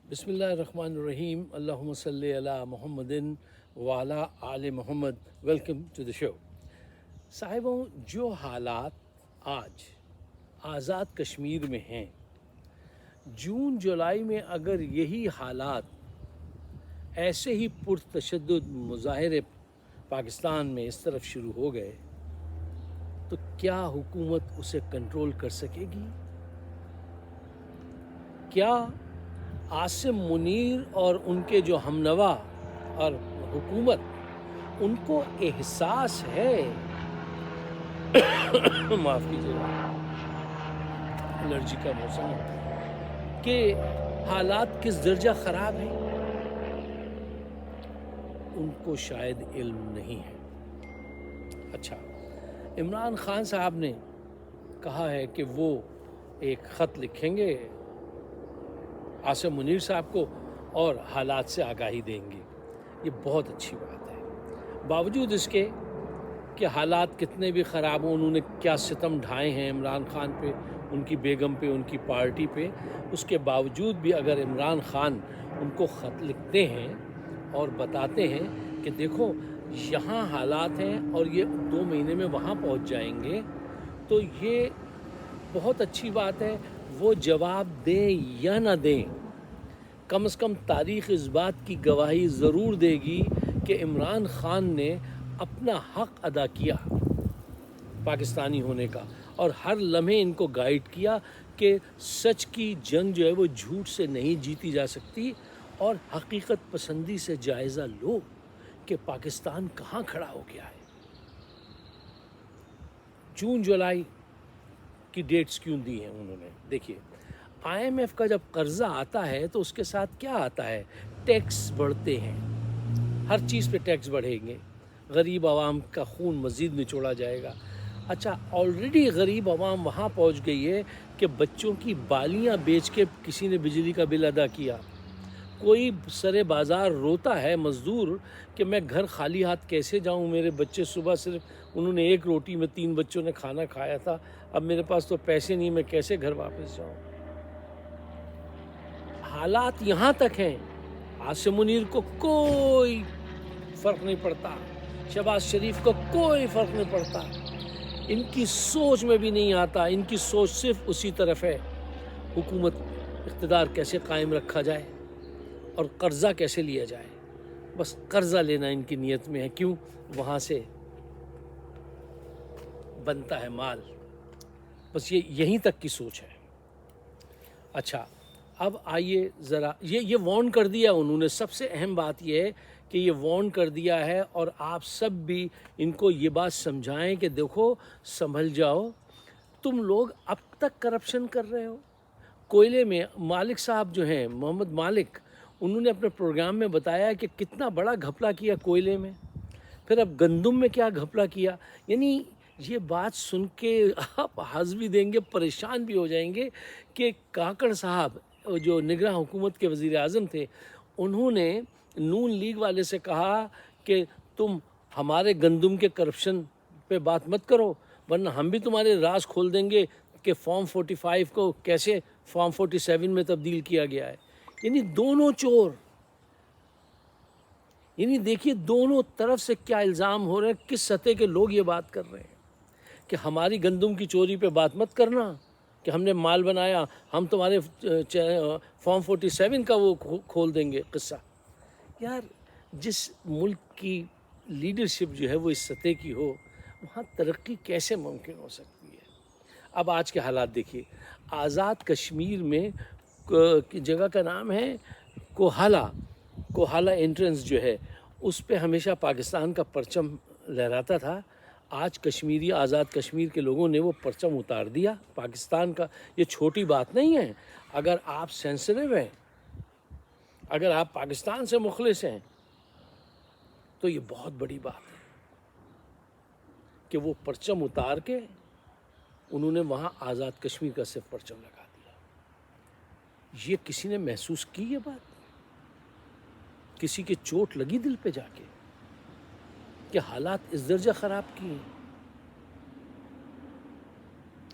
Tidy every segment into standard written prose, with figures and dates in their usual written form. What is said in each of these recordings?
بسم اللہ الرحمن الرحیم، اللہم صلی علی محمد وعلی آل محمد۔ ویلکم ٹو دا شو۔ صاحبوں، جو حالات آج آزاد کشمیر میں ہیں، جون جولائی میں اگر یہی حالات ایسے ہی پرتشدد مظاہرے پاکستان میں اس طرف شروع ہو گئے تو کیا حکومت اسے کنٹرول کر سکے گی؟ کیا عاصم منیر اور ان کے جو ہمنوا اور حکومت، ان کو احساس ہے معاف کیجیے گا، الرجی کا موسم ہے، کہ حالات کس درجہ خراب ہیں؟ ان کو شاید علم نہیں ہے۔ اچھا، عمران خان صاحب نے کہا ہے کہ وہ ایک خط لکھیں گے عاصم منیر صاحب کو اور حالات سے آگاہی دیں گے۔ یہ بہت اچھی بات ہے، باوجود اس کے کہ حالات کتنے بھی خراب ہوں، انہوں نے کیا ستم ڈھائے ہیں عمران خان پہ، ان کی بیگم پہ، ان کی پارٹی پہ، اس کے باوجود بھی اگر عمران خان ان کو خط لکھتے ہیں اور بتاتے ہیں کہ دیکھو یہاں حالات ہیں اور یہ 2 مہینے میں وہاں پہنچ جائیں گے، تو یہ بہت اچھی بات ہے۔ وہ جواب دیں یا نہ دیں، کم از کم تاریخ اس بات کی گواہی ضرور دے گی کہ عمران خان نے اپنا حق ادا کیا پاکستانی ہونے کا، اور ہر لمحے ان کو گائیڈ کیا کہ سچ کی جنگ جو ہے وہ جھوٹ سے نہیں جیتی جا سکتی، اور حقیقت پسندی سے جائزہ لو کہ پاکستان کہاں کھڑا ہو گیا ہے۔ جون جولائی کی ڈیٹس کیوں دی ہیں انہوں نے؟ دیکھیے، آئی ایم ایف کا جب قرضہ آتا ہے تو اس کے ساتھ کیا آتا ہے؟ ٹیکس بڑھتے ہیں، ہر چیز پہ ٹیکس بڑھیں گے، غریب عوام کا خون مزید نچوڑا جائے گا۔ اچھا، آلریڈی غریب عوام وہاں پہنچ گئی ہے کہ بچوں کی بالیاں بیچ کے کسی نے بجلی کا بل ادا کیا، کوئی سرے بازار روتا ہے مزدور کہ میں گھر خالی ہاتھ کیسے جاؤں، میرے بچے صبح صرف انہوں نے 1 روٹی میں 3 بچوں نے کھانا کھایا تھا، اب میرے پاس تو پیسے نہیں، میں کیسے گھر واپس جاؤں؟ حالات یہاں تک ہیں، عاصم منیر کو کوئی فرق نہیں پڑتا، شہباز شریف کو کوئی فرق نہیں پڑتا، ان کی سوچ میں بھی نہیں آتا، ان کی سوچ صرف اسی طرف ہے، حکومت اقتدار کیسے قائم رکھا جائے اور قرضہ کیسے لیا جائے، بس قرضہ لینا ان کی نیت میں ہے۔ کیوں؟ وہاں سے بنتا ہے مال، بس یہ یہیں تک کی سوچ ہے۔ اچھا، اب آئیے ذرا، یہ وارن کر دیا انہوں نے، سب سے اہم بات یہ ہے کہ یہ وارن کر دیا ہے، اور آپ سب بھی ان کو یہ بات سمجھائیں کہ دیکھو سنبھل جاؤ، تم لوگ اب تک کرپشن کر رہے ہو۔ کوئلے میں مالک صاحب جو ہیں، محمد مالک، انہوں نے اپنے پروگرام میں بتایا کہ کتنا بڑا گھپلہ کیا کوئلے میں، پھر اب گندم میں کیا گھپلہ کیا۔ یعنی یہ بات سن کے آپ ہنس بھی دیں گے، پریشان بھی ہو جائیں گے کہ کاکڑ صاحب جو نگراں حکومت کے وزیر اعظم تھے، انہوں نے نون لیگ والے سے کہا کہ تم ہمارے گندم کے کرپشن پہ بات مت کرو، ورنہ ہم بھی تمہارے راز کھول دیں گے کہ فارم 45 کو کیسے فارم 47 میں تبدیل کیا گیا ہے۔ یعنی دونوں چور، یعنی دیکھیے دونوں طرف سے کیا الزام ہو رہے ہیں، کس سطح کے لوگ یہ بات کر رہے ہیں کہ ہماری گندم کی چوری پہ بات مت کرنا کہ ہم نے مال بنایا، ہم تمہارے فارم 47 کا وہ کھول دیں گے قصہ۔ یار، جس ملک کی لیڈرشپ جو ہے وہ اس سطح کی ہو، وہاں ترقی کیسے ممکن ہو سکتی ہے؟ اب آج کے حالات دیکھیے، آزاد کشمیر میں جگہ کا نام ہے کوہالہ انٹرنس جو ہے، اس پہ ہمیشہ پاکستان کا پرچم لہراتا تھا۔ آج کشمیری، آزاد کشمیر کے لوگوں نے وہ پرچم اتار دیا پاکستان کا۔ یہ چھوٹی بات نہیں ہے، اگر آپ سینسٹیو ہیں، اگر آپ پاکستان سے مخلص ہیں، تو یہ بہت بڑی بات ہے کہ وہ پرچم اتار کے انہوں نے وہاں آزاد کشمیر کا صرف پرچم لگا دیا۔ یہ کسی نے محسوس کی یہ بات؟ کسی کے چوٹ لگی دل پہ جا کے کہ حالات اس درجہ خراب کیے؟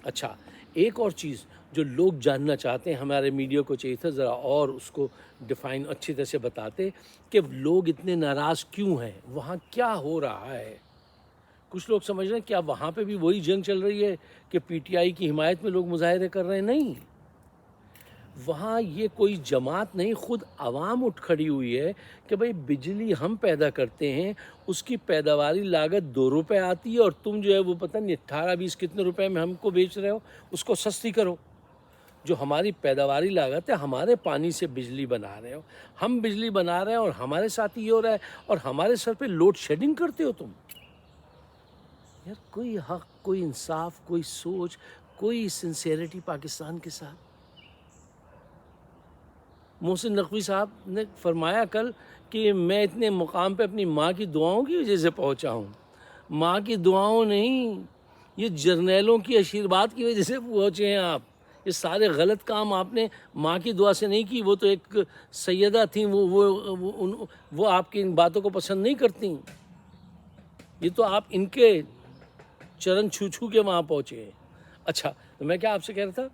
اچھا، ایک اور چیز جو لوگ جاننا چاہتے ہیں، ہمارے میڈیا کو چاہیے تھا ذرا اور اس کو ڈیفائن اچھی طرح سے بتاتے کہ لوگ اتنے ناراض کیوں ہیں، وہاں کیا ہو رہا ہے۔ کچھ لوگ سمجھ رہے ہیں کیا وہاں پہ بھی وہی جنگ چل رہی ہے کہ پی ٹی آئی کی حمایت میں لوگ مظاہرے کر رہے ہیں؟ نہیں، وہاں یہ کوئی جماعت نہیں، خود عوام اٹھ کھڑی ہوئی ہے کہ بھئی بجلی ہم پیدا کرتے ہیں، اس کی پیداواری لاگت 2 روپے آتی ہے اور تم جو ہے وہ پتہ نہیں 18-20 کتنے روپے میں ہم کو بیچ رہے ہو، اس کو سستی کرو۔ جو ہماری پیداواری لاگت ہے، ہمارے پانی سے بجلی بنا رہے ہو، ہم بجلی بنا رہے ہیں اور ہمارے ساتھ یہ ہو رہا ہے اور ہمارے سر پہ لوڈ شیڈنگ کرتے ہو تم۔ یار کوئی حق، کوئی انصاف، کوئی سوچ، کوئی سنسیئرٹی پاکستان کے ساتھ۔ محسن نقوی صاحب نے فرمایا کل کہ میں اتنے مقام پہ اپنی ماں کی دعاؤں کی وجہ سے پہنچا ہوں۔ ماں کی دعاؤں نہیں، یہ جرنیلوں کی آشیرواد کی وجہ سے پہنچے ہیں آپ۔ یہ سارے غلط کام آپ نے ماں کی دعا سے نہیں کی، وہ تو ایک سیدہ تھیں، وہ آپ کی ان باتوں کو پسند نہیں کرتیں۔ یہ تو آپ ان کے چرن چھو چھو کے وہاں پہنچے ہیں۔ اچھا، تو میں کیا آپ سے کہہ رہا تھا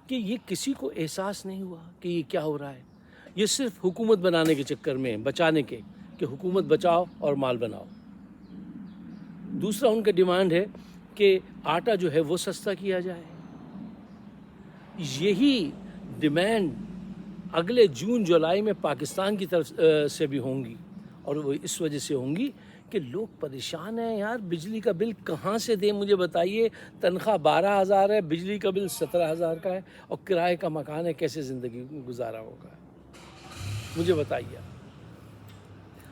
کہ یہ کسی کو احساس نہیں ہوا کہ یہ کیا ہو رہا ہے۔ یہ صرف حکومت بنانے کے چکر میں، بچانے کے، کہ حکومت بچاؤ اور مال بناؤ۔ دوسرا ان کا ڈیمانڈ ہے کہ آٹا جو ہے وہ سستا کیا جائے۔ یہی ڈیمانڈ اگلے جون جولائی میں پاکستان کی طرف سے بھی ہوں گی، اور وہ اس وجہ سے ہوں گی کہ لوگ پریشان ہیں۔ یار بجلی کا بل کہاں سے دیں مجھے بتائیے، تنخواہ 12,000 ہے، بجلی کا بل 17,000 کا ہے، اور کرائے کا مکان ہے، کیسے زندگی گزارا ہوگا مجھے بتائیے۔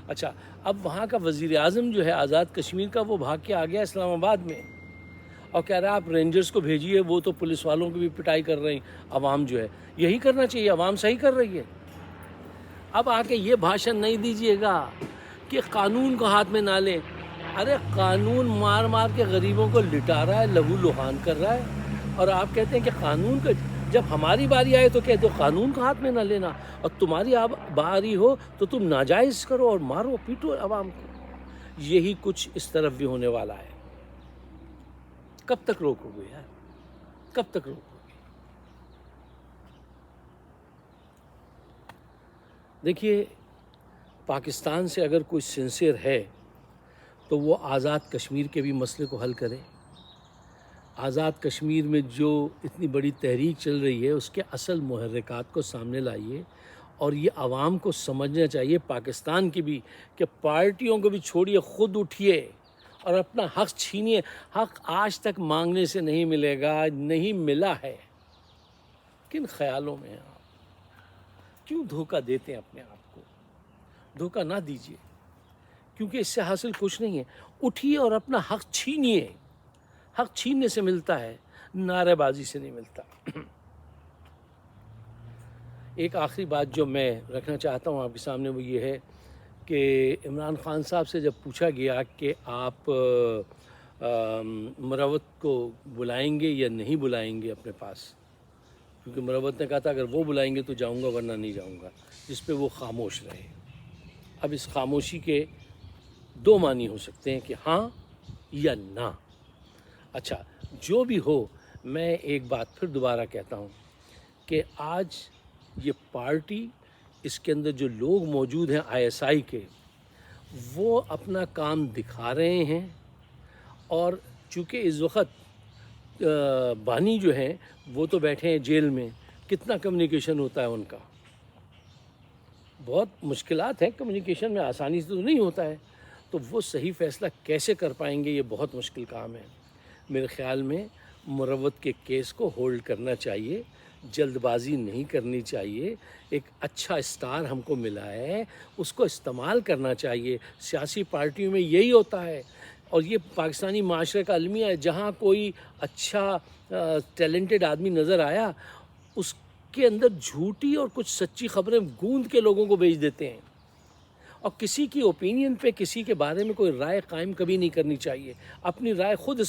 اچھا، اب وہاں کا وزیر اعظم جو ہے آزاد کشمیر کا، وہ بھاگ کے آ گیا اسلام آباد میں اور کہہ رہا ہے آپ رینجرز کو بھیجیے، وہ تو پولیس والوں کی بھی پٹائی کر رہے ہیں۔ عوام جو ہے یہی کرنا چاہیے، عوام صحیح کر رہی ہے۔ اب آ کے یہ بھاشن نہیں دیجیے گا کہ قانون کو ہاتھ میں نہ لیں۔ ارے قانون مار مار کے غریبوں کو لٹا رہا ہے، لہو لہان کر رہا ہے، اور آپ کہتے ہیں کہ قانون کا، جب ہماری باری آئے تو کہتے ہو قانون کا ہاتھ میں نہ لینا، اور تمہاری باری ہو تو تم ناجائز کرو اور مارو پیٹو عوام کو۔ یہی کچھ اس طرف بھی ہونے والا ہے۔ کب تک روکو گے یار، کب تک روکو گے؟ دیکھیے، پاکستان سے اگر کوئی سنسیئر ہے تو وہ آزاد کشمیر کے بھی مسئلے کو حل کرے۔ آزاد کشمیر میں جو اتنی بڑی تحریک چل رہی ہے اس کے اصل محرکات کو سامنے لائیے، اور یہ عوام کو سمجھنا چاہیے، پاکستان کی بھی، کہ پارٹیوں کو بھی چھوڑیے، خود اٹھیے اور اپنا حق چھینیے۔ حق آج تک مانگنے سے نہیں ملے گا، نہیں ملا ہے۔ کن خیالوں میں ہیں آپ؟ کیوں دھوکہ دیتے ہیں اپنے آپ کو؟ دھوکہ نہ دیجیے، کیونکہ اس سے حاصل کچھ نہیں ہے۔ اٹھیے اور اپنا حق چھینیے۔ حق چھیننے سے ملتا ہے، نعرے بازی سے نہیں ملتا۔ ایک آخری بات جو میں رکھنا چاہتا ہوں آپ کے سامنے وہ یہ ہے کہ عمران خان صاحب سے جب پوچھا گیا کہ آپ مروت کو بلائیں گے یا نہیں بلائیں گے اپنے پاس، کیونکہ مروت نے کہا تھا اگر وہ بلائیں گے تو جاؤں گا ورنہ نہیں جاؤں گا، جس پہ وہ خاموش رہے۔ اب اس خاموشی کے 2 معنی ہو سکتے ہیں کہ ہاں یا نہ۔ اچھا، جو بھی ہو، میں ایک بات پھر دوبارہ کہتا ہوں کہ آج یہ پارٹی، اس کے اندر جو لوگ موجود ہیں ISI کے، وہ اپنا کام دکھا رہے ہیں، اور چونکہ اس وقت بانی جو ہیں وہ تو بیٹھے ہیں جیل میں، کتنا کمیونیکیشن ہوتا ہے ان کا؟ بہت مشکلات ہیں کمیونیکیشن میں، آسانی سے تو نہیں ہوتا ہے، تو وہ صحیح فیصلہ کیسے کر پائیں گے؟ یہ بہت مشکل کام ہے۔ میرے خیال میں مروت کے کیس کو ہولڈ کرنا چاہیے، جلد بازی نہیں کرنی چاہیے۔ ایک اچھا سٹار ہم کو ملا ہے، اس کو استعمال کرنا چاہیے۔ سیاسی پارٹیوں میں یہی ہوتا ہے، اور یہ پاکستانی معاشرے کا المیہ ہے۔ جہاں کوئی اچھا ٹیلنٹڈ آدمی نظر آیا، اس کے اندر جھوٹی اور کچھ سچی خبریں گوند کے لوگوں کو بھیج دیتے ہیں، اور کسی کی اوپینین پہ، کسی کے بارے میں کوئی رائے قائم کبھی نہیں کرنی چاہیے۔ اپنی رائے خود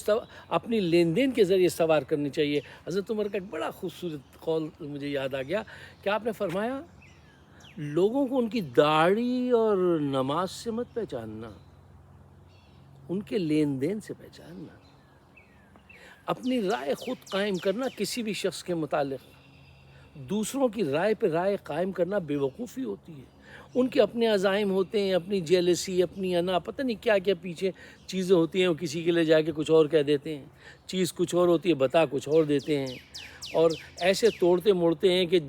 اپنی لین دین کے ذریعے استوار کرنی چاہیے۔ حضرت عمر کا ایک بڑا خوبصورت قول مجھے یاد آ گیا کہ آپ نے فرمایا، لوگوں کو ان کی داڑھی اور نماز سے مت پہچاننا، ان کے لین دین سے پہچاننا۔ اپنی رائے خود قائم کرنا کسی بھی شخص کے متعلق دوسروں کی رائے پہ رائے قائم کرنا بے وقوفی ہوتی ہے. ان کے اپنے عزائم ہوتے ہیں، اپنی جیلسی، اپنی انا، پتہ نہیں کیا کیا پیچھے چیزیں ہوتی ہیں. وہ کسی کے لے جا کے کچھ اور کہہ دیتے ہیں، چیز کچھ اور ہوتی ہے، بتا کچھ اور دیتے ہیں، اور ایسے توڑتے موڑتے ہیں کہ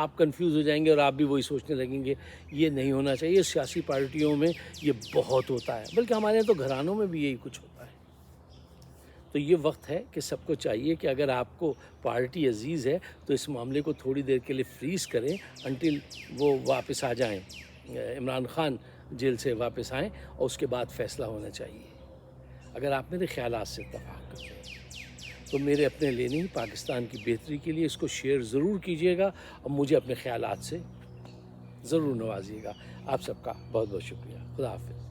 آپ کنفیوز ہو جائیں گے اور آپ بھی وہی سوچنے لگیں گے. یہ نہیں ہونا چاہیے. سیاسی پارٹیوں میں یہ بہت ہوتا ہے، بلکہ ہمارے یہاں تو گھرانوں میں بھی یہی کچھ ہوتا ہے. تو یہ وقت ہے کہ سب کو چاہیے کہ اگر آپ کو پارٹی عزیز ہے تو اس معاملے کو تھوڑی دیر کے لیے فریز کریں انٹل وہ واپس آ جائیں، عمران خان جیل سے واپس آئیں، اور اس کے بعد فیصلہ ہونا چاہیے. اگر آپ میرے خیالات سے اتفاق کرتے ہیں تو میرے اپنے لیے نہیں، پاکستان کی بہتری کے لیے اس کو شیئر ضرور کیجیے گا اور مجھے اپنے خیالات سے ضرور نوازیے گا. آپ سب کا بہت بہت شکریہ. خدا حافظ.